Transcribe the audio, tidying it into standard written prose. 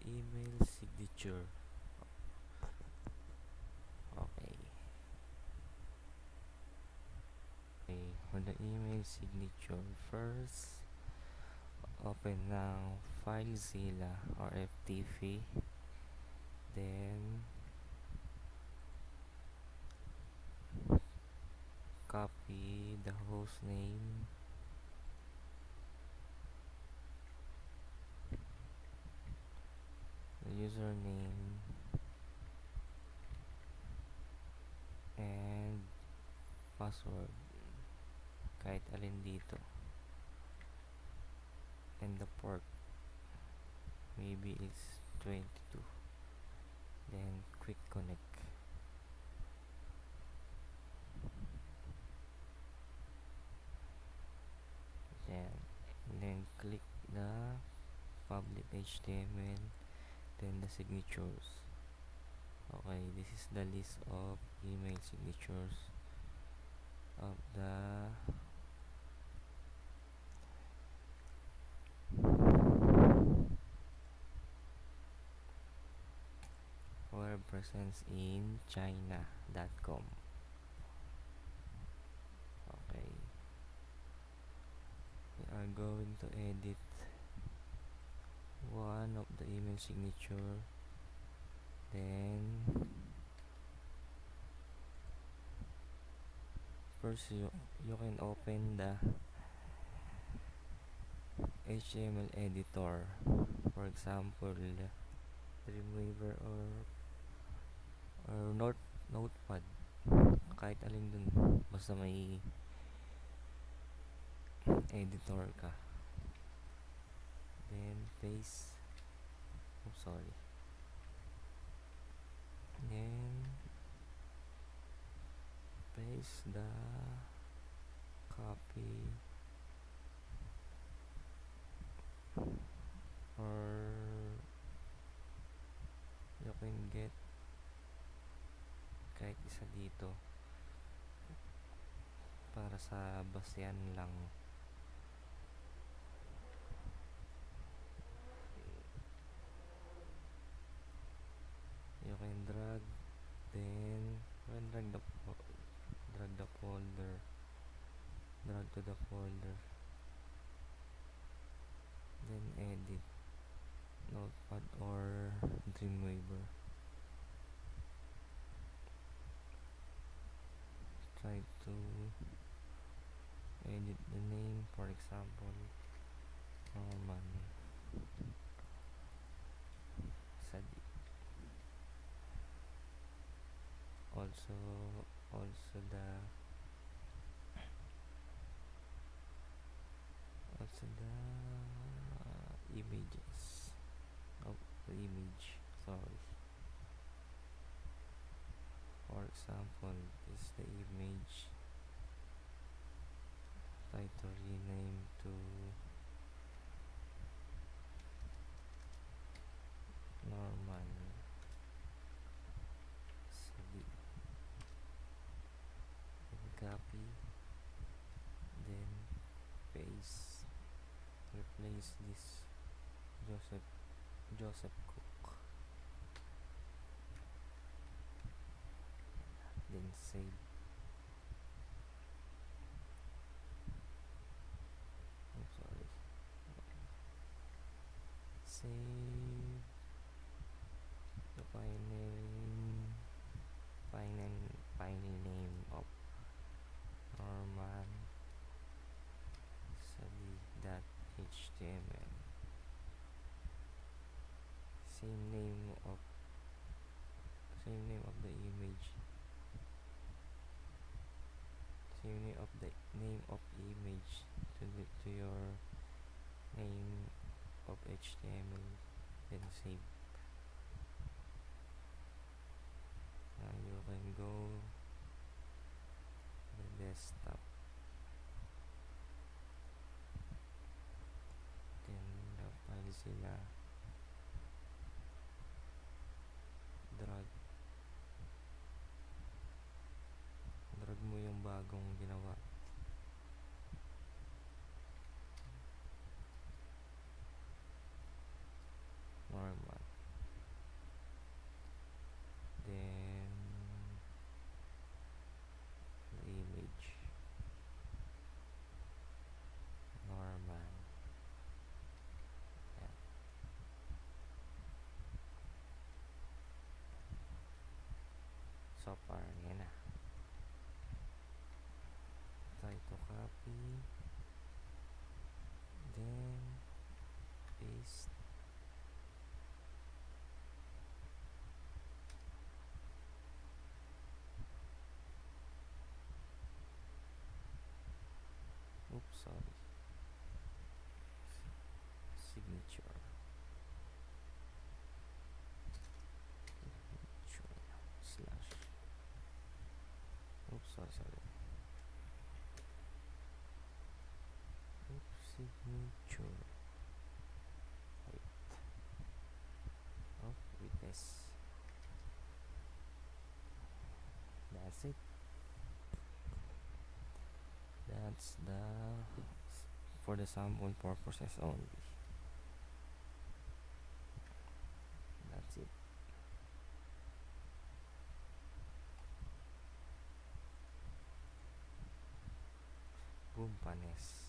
email signature. Okay. For the email signature, first open ng FileZilla or FTP, then copy the host name, the username, and password, kahit alin dito, and the port, maybe it's 22, then quick connect. Then click the public HTML, then the signatures. Okay, this is the list of email signatures of the web presence in china.com. Okay, we are going to edit one of the email signature, then first you can open the HTML editor, for example Dreamweaver or Notepad, kahit alin dun, basta may editor ka. Then paste, then paste the copy, or you can get kahit isa dito para sa basehan lang. You can drag, then you can drag the folder, drag to the folder, then edit Notepad or Dreamweaver. Try to edit the name, for example Norman Sadi. Also the images of the image. Sorry. For example, this is the image. Try to rename to Norman Sadi. Then copy, then paste. Replace this Joseph Cook, then save. Save the final name of Norman Sadi.html. Same name of the image. Same name of image to your name of HTML, then save. Now you can go to the desktop, then the FileZilla, drag mo yung bagong ginawa. Normal. signature height of witness. That's it. That's the for the sample purposes only. That's it. Boom, panes.